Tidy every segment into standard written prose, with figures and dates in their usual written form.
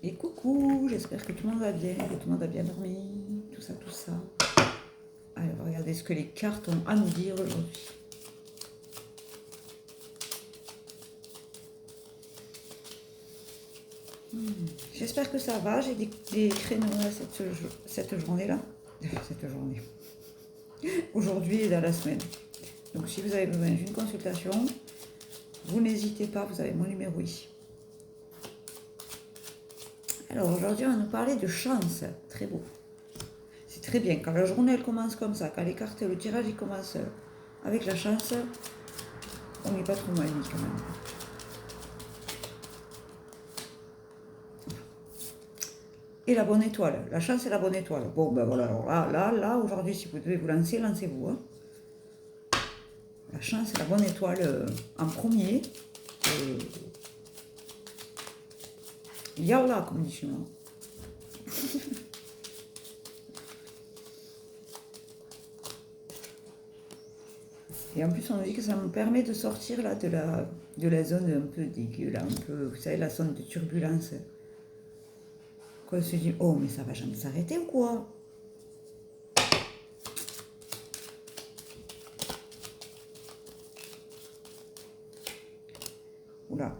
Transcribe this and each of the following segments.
Et coucou, j'espère que tout le monde va bien, que tout le monde a bien dormi, tout ça, tout ça. Allez, on va regarder ce que les cartes ont à nous dire aujourd'hui. J'espère que ça va, j'ai des créneaux là, cette journée-là. Cette journée. Aujourd'hui et dans la semaine. Donc si vous avez besoin d'une consultation, vous n'hésitez pas, vous avez mon numéro ici. Alors aujourd'hui, on va nous parler de chance. Très beau. C'est très bien. Quand la journée elle commence comme ça, quand les cartes, le tirage il commence avec la chance, on n'est pas trop mal mis quand même. Et la bonne étoile. La chance et la bonne étoile. Bon, ben voilà. Alors là, aujourd'hui, si vous devez vous lancer, lancez-vous. Hein. La chance et la bonne étoile en premier. Yalla, comme dit chez moi. Et en plus, on dit que ça me permet de sortir là de la zone un peu dégueu, là, un peu, vous savez, la zone de turbulence. Quand on se dit, oh, mais ça va jamais s'arrêter ou quoi? Oula.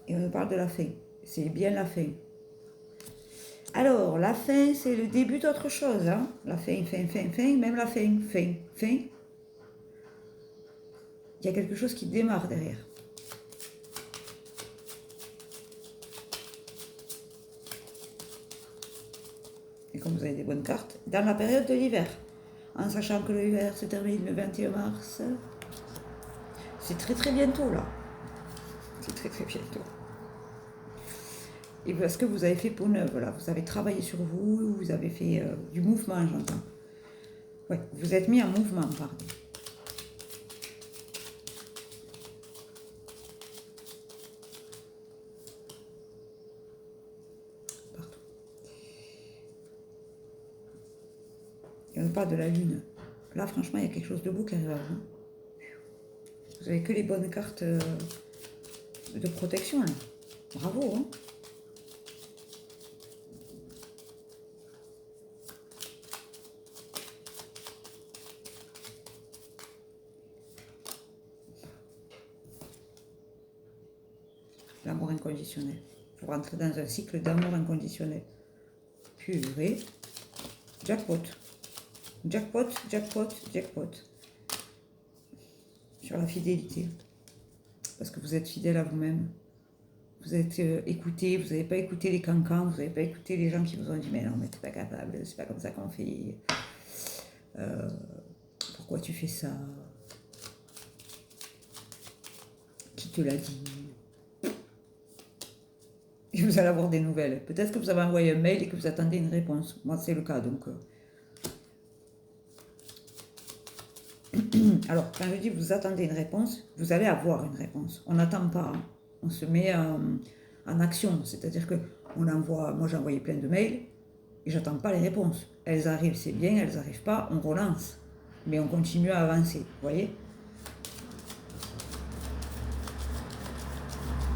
Et on nous parle de la fin. C'est bien la fin. Alors, la fin, c'est le début d'autre chose. Hein. La fin, même la fin. Il y a quelque chose qui démarre derrière. Et comme vous avez des bonnes cartes, dans la période de l'hiver, en sachant que l'hiver se termine le 21 mars, c'est très très bientôt là. C'est très très bientôt. Et parce que vous avez fait peau neuve, là, vous avez travaillé sur vous, vous avez fait du mouvement, j'entends. Ouais, vous êtes mis en mouvement, pardon. Partout. Et on parle de la lune. Là, franchement, il y a quelque chose de beau qui arrive à vous. Vous avez que les bonnes cartes de protection, là. Bravo, hein. L'amour inconditionnel. Vous rentrez dans un cycle d'amour inconditionnel. Purée. Jackpot. Jackpot, jackpot, jackpot. Sur la fidélité. Parce que vous êtes fidèle à vous-même. Vous êtes écouté, vous n'avez pas écouté les cancans, vous n'avez pas écouté les gens qui vous ont dit mais non, mais t'es pas capable, c'est pas comme ça qu'on fait. Pourquoi tu fais ça? Qui te l'a dit? Et vous allez avoir des nouvelles. Peut-être que vous avez envoyé un mail et que vous attendez une réponse. Moi, c'est le cas, donc. Alors, quand je dis vous attendez une réponse, vous allez avoir une réponse. On n'attend pas. Hein. On se met en action. C'est-à-dire que on envoie. Moi, j'ai envoyé plein de mails et j'attends pas les réponses. Elles arrivent, c'est bien. Elles n'arrivent pas, on relance. Mais on continue à avancer. Vous voyez?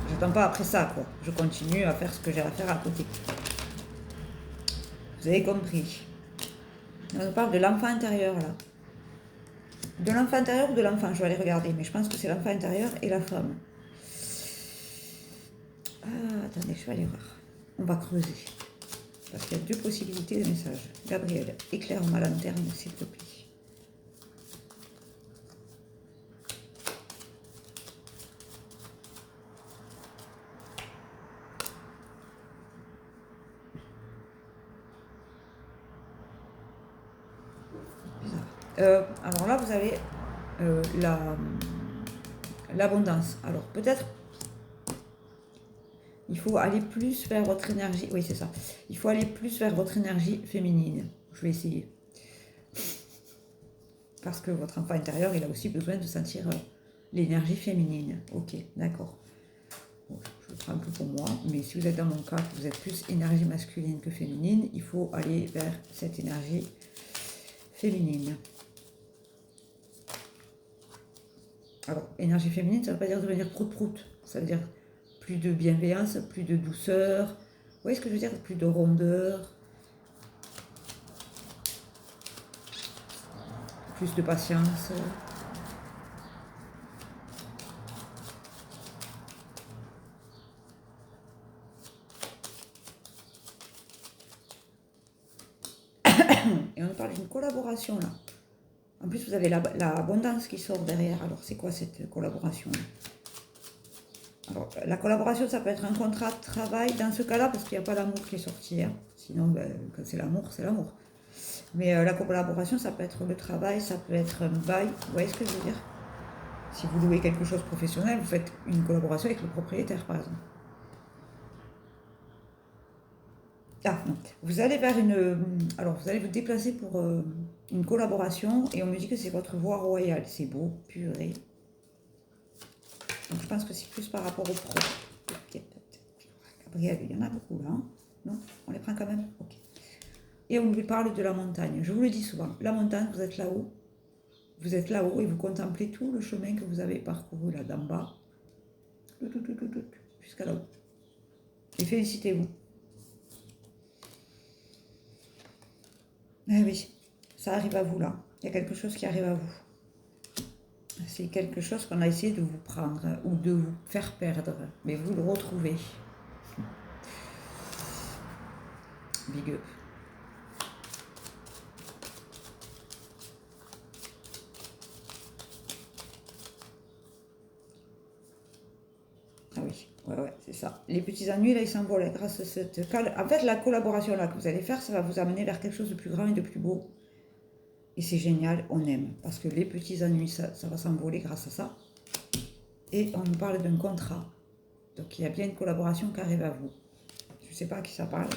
J'attends pas après ça, quoi. Je continue à faire ce que j'ai à faire à côté. Vous avez compris. On parle de l'enfant intérieur, là. De l'enfant intérieur ou de l'enfant, je vais aller regarder, mais je pense que c'est l'enfant intérieur et la femme. Ah, attendez, je vais aller voir. On va creuser. Parce qu'il y a deux possibilités de message. Gabriel, éclaire ma lanterne, s'il te plaît. Alors là, vous avez l'abondance. Alors peut-être il faut aller plus vers votre énergie. Oui, c'est ça. Il faut aller plus vers votre énergie féminine. Je vais essayer. Parce que votre enfant intérieur, il a aussi besoin de sentir l'énergie féminine. Ok, d'accord. Bon, je le prends un peu pour moi. Mais si vous êtes dans mon cas, que vous êtes plus énergie masculine que féminine, il faut aller vers cette énergie féminine. Alors, énergie féminine, ça ne veut pas dire devenir prout-prout. Ça veut dire plus de bienveillance, plus de douceur. voyez ce que je veux dire? Plus de rondeur, plus de patience. Et on parle d'une collaboration là. En plus, vous avez l'abondance qui sort derrière. Alors, c'est quoi cette collaboration là? Alors, la collaboration, ça peut être un contrat de travail dans ce cas-là, parce qu'il n'y a pas l'amour qui est sorti. Hein. Sinon, quand c'est l'amour, c'est l'amour. Mais la collaboration, ça peut être le travail, ça peut être un bail. Vous voyez ce que je veux dire? Si vous louez quelque chose professionnel, vous faites une collaboration avec le propriétaire, par exemple. Ah, non. Vous allez vers une... Alors, vous allez vous déplacer pour une collaboration, et on me dit que c'est votre voie royale. C'est beau, purée. Donc, je pense que c'est plus par rapport au pro. Gabriel, il y en a beaucoup là. Hein, non? On les prend quand même? Ok. Et on lui parle de la montagne. Je vous le dis souvent, la montagne, vous êtes là-haut. Vous êtes là-haut et vous contemplez tout le chemin que vous avez parcouru là d'en bas. Jusqu'à là-haut. Et félicitez-vous. Eh oui, ça arrive à vous là. Il y a quelque chose qui arrive à vous. C'est quelque chose qu'on a essayé de vous prendre ou de vous faire perdre. Mais vous le retrouvez. Big up. Ah oui, ouais, c'est ça. Les petits ennuis, là, ils s'envolent grâce à cette... En fait, la collaboration là que vous allez faire, ça va vous amener vers quelque chose de plus grand et de plus beau. Et c'est génial, on aime. Parce que les petits ennuis, ça va s'envoler grâce à ça. Et on nous parle d'un contrat. Donc, il y a bien une collaboration qui arrive à vous. Je ne sais pas à qui ça parle.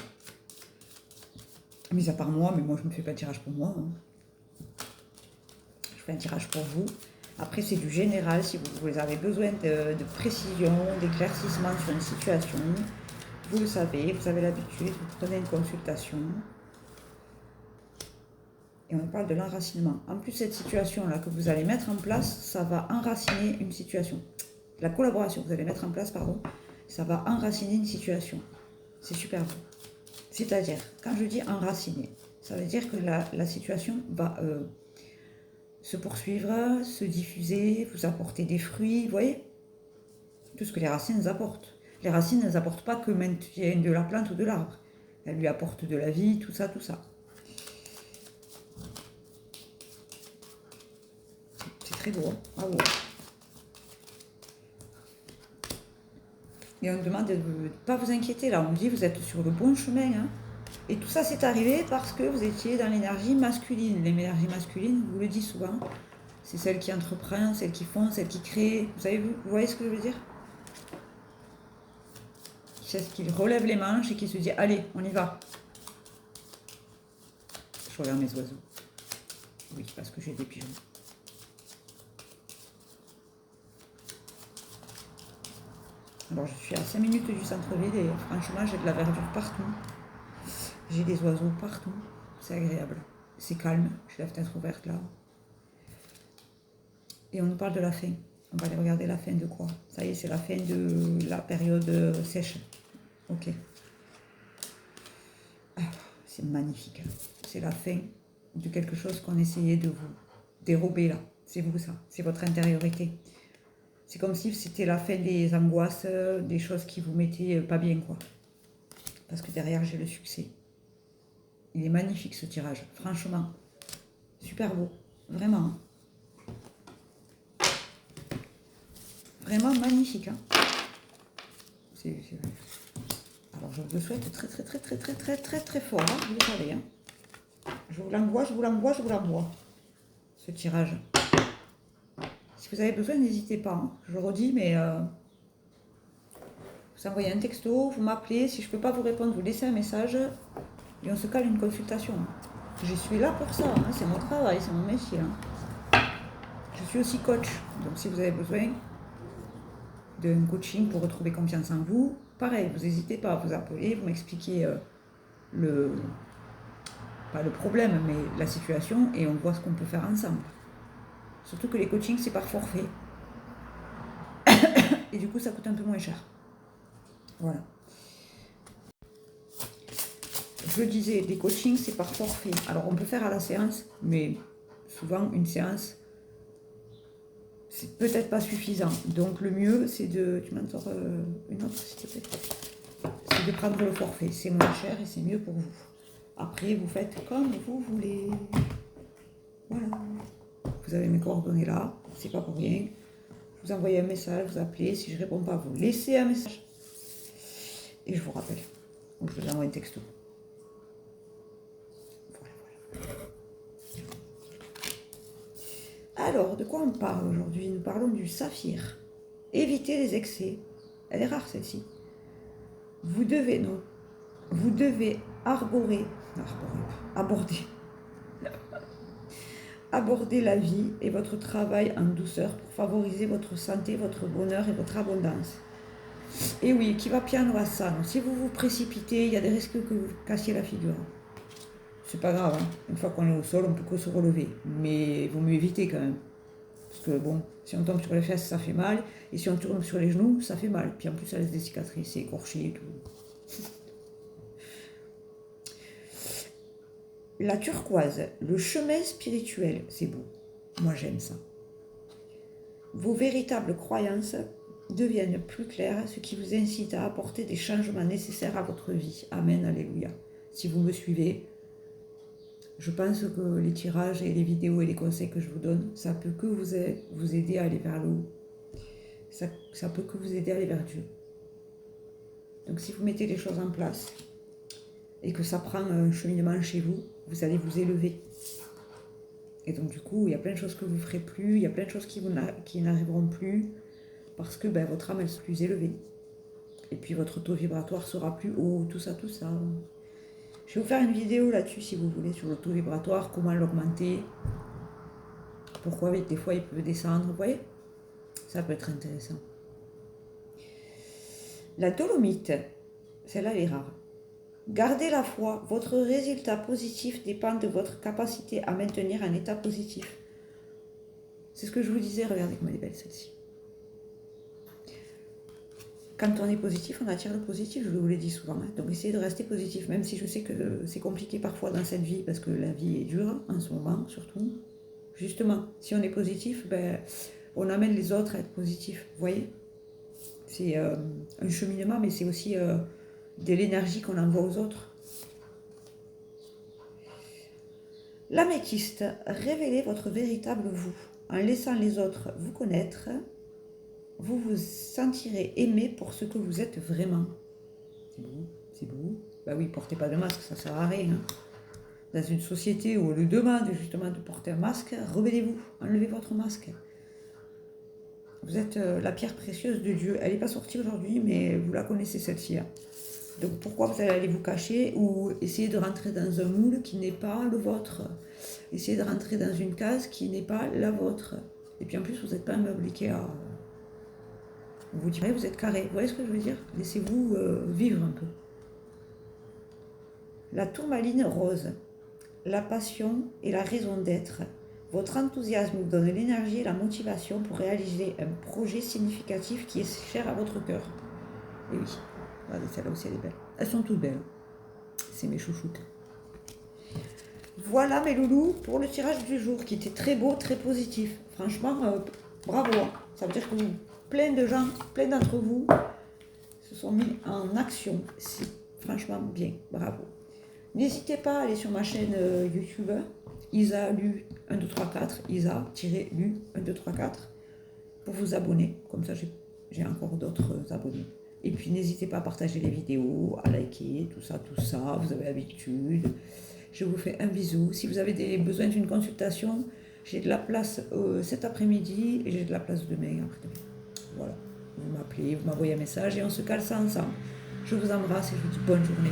Mis à part moi, mais moi, je ne me fais pas de tirage pour moi. Hein. Je fais un tirage pour vous. Après, c'est du général. Si vous avez besoin de précision, d'éclaircissement sur une situation, vous le savez, vous avez l'habitude, vous prenez une consultation. Et on parle de l'enracinement. En plus, cette situation-là que vous allez mettre en place, ça va enraciner une situation. La collaboration que vous allez mettre en place, pardon, ça va enraciner une situation. C'est super beau. C'est-à-dire, quand je dis enraciner, ça veut dire que la situation va se poursuivre, se diffuser, vous apporter des fruits, vous voyez? Tout ce que les racines nous apportent. Les racines ne apportent pas que maintenir de la plante ou de l'arbre. Elles lui apportent de la vie, tout ça, tout ça. C'est très beau, hein? Bravo. Et on me demande de ne pas vous inquiéter, là. On me dit, vous êtes sur le bon chemin, hein. Et tout ça, c'est arrivé parce que vous étiez dans l'énergie masculine. L'énergie masculine, je vous le dis souvent, c'est celle qui entreprend, celle qui fonce, celle qui crée. Vous voyez ce que je veux dire? C'est ce qui relève les manches et qui se dit, allez, on y va. Je regarde mes oiseaux. Oui, parce que j'ai des pigeons. Alors, je suis à 5 minutes du centre-ville et franchement, j'ai de la verdure partout. J'ai des oiseaux partout. C'est agréable. C'est calme. J'ai la fenêtre ouverte là. Et on nous parle de la fin. On va aller regarder la fin de quoi? Ça y est, c'est la fin de la période sèche. Ok. Ah, c'est magnifique. C'est la fin de quelque chose qu'on essayait de vous dérober là. C'est vous ça. C'est votre intériorité. C'est comme si c'était la fin des angoisses, des choses qui vous mettaient pas bien, quoi. Parce que derrière, j'ai le succès. Il est magnifique, ce tirage. Franchement. Super beau. Vraiment. Vraiment magnifique. Hein. Alors, je vous le souhaite très, très, très, très, très, très, très, très fort. Hein, vous le savez. Hein. Je vous l'envoie, je vous l'envoie, je vous l'envoie. Ce tirage. Si vous avez besoin, n'hésitez pas. Hein. Je redis, mais vous envoyez un texto, vous m'appelez. Si je ne peux pas vous répondre, vous laissez un message et on se cale une consultation. Je suis là pour ça. Hein. C'est mon travail, c'est mon métier. Hein. Je suis aussi coach. Donc, si vous avez besoin d'un coaching pour retrouver confiance en vous, pareil, vous n'hésitez pas à vous appeler, vous m'expliquez pas le problème, mais la situation et on voit ce qu'on peut faire ensemble. Surtout que les coachings, c'est par forfait. Et du coup, ça coûte un peu moins cher. Voilà. je le disais, les coachings, c'est par forfait. Alors, on peut faire à la séance, mais souvent, une séance, c'est peut-être pas suffisant. Donc, le mieux, c'est de... Tu m'en sors une autre, s'il te plaît. C'est de prendre le forfait. C'est moins cher et c'est mieux pour vous. Après, vous faites comme vous voulez. Voilà. Vous avez mes coordonnées là. C'est pas pour rien. Vous envoyez un message, vous appelez. Si je ne réponds pas, vous laissez un message. Et je vous rappelle. Ou je vous envoie un texto. Alors, de quoi on parle aujourd'hui? Nous parlons du saphir. Évitez les excès. Elle est rare celle-ci. Vous devez aborder la vie et votre travail en douceur pour favoriser votre santé, votre bonheur et votre abondance. Et oui, qui va piano va sano. Si vous vous précipitez, il y a des risques que vous cassiez la figure. C'est pas grave, hein. Une fois qu'on est au sol, on peut que se relever. Mais il vaut mieux éviter quand même. Parce que bon, si on tombe sur les fesses, ça fait mal. Et si on tourne sur les genoux, ça fait mal. Puis en plus, ça laisse des cicatrices, c'est écorché et tout. La turquoise, le chemin spirituel, c'est beau. Moi, j'aime ça. Vos véritables croyances deviennent plus claires, ce qui vous incite à apporter des changements nécessaires à votre vie. Amen, alléluia. Si vous me suivez, je pense que les tirages et les vidéos et les conseils que je vous donne, ça peut que vous aider à aller vers le haut. Ça peut que vous aider à aller vers Dieu. Donc si vous mettez les choses en place et que ça prend un cheminement chez vous, vous allez vous élever. Et donc du coup, il y a plein de choses que vous ne ferez plus, il y a plein de choses qui n'arriveront plus, parce que votre âme, elle sera plus élevée. Et puis votre taux vibratoire sera plus haut, tout ça, tout ça. Je vais vous faire une vidéo là-dessus, si vous voulez, sur le taux vibratoire, comment l'augmenter, pourquoi des fois il peut descendre, vous voyez? Ça peut être intéressant. La dolomite, celle-là, elle est rare. Gardez la foi, votre résultat positif dépend de votre capacité à maintenir un état positif. C'est ce que je vous disais, regardez comment elle est belle celle-ci. Quand on est positif, on attire le positif, je vous l'ai dit souvent. Hein. Donc essayez de rester positif, même si je sais que c'est compliqué parfois dans cette vie, parce que la vie est dure en ce moment, surtout. Justement, si on est positif, on amène les autres à être positifs, vous voyez? C'est un cheminement, mais c'est aussi de l'énergie qu'on envoie aux autres. L'améthyste, révélez votre véritable vous. En laissant les autres vous connaître, vous vous sentirez aimé pour ce que vous êtes vraiment. C'est beau, c'est beau. Bah oui, portez pas de masque, ça sert à rien. Hein. Dans une société où on le demande justement de porter un masque, rebellez-vous, enlevez votre masque. Vous êtes la pierre précieuse de Dieu. Elle n'est pas sortie aujourd'hui, mais vous la connaissez celle-ci. Hein. Donc pourquoi vous allez aller vous cacher ou essayer de rentrer dans un moule qui n'est pas le vôtre? Essayez de rentrer dans une case qui n'est pas la vôtre. Et puis en plus, vous n'êtes pas un meuble Ikea. Vous direz, vous êtes carré. Vous voyez ce que je veux dire? Laissez-vous vivre un peu. La tourmaline rose, la passion et la raison d'être. Votre enthousiasme vous donne l'énergie et la motivation pour réaliser un projet significatif qui est cher à votre cœur. Et oui, regardez, celle-là aussi elle est belle. Elles sont toutes belles. C'est mes chouchoutes. Voilà mes loulous pour le tirage du jour qui était très beau, très positif. Franchement, bravo. Ça veut dire que plein de gens, plein d'entre vous se sont mis en action. C'est franchement bien, bravo. N'hésitez pas à aller sur ma chaîne YouTube, Isa Lu 1, 2, 3, 4, Isa-Lu 1, 2, 3, 4, pour vous abonner. Comme ça, j'ai encore d'autres abonnés. Et puis, n'hésitez pas à partager les vidéos, à liker, tout ça, vous avez l'habitude. Je vous fais un bisou. Si vous avez besoin d'une consultation, j'ai de la place cet après-midi et j'ai de la place demain. Voilà, vous m'appelez, vous m'envoyez un message et on se cale ça ensemble. Je vous embrasse et je vous dis bonne journée.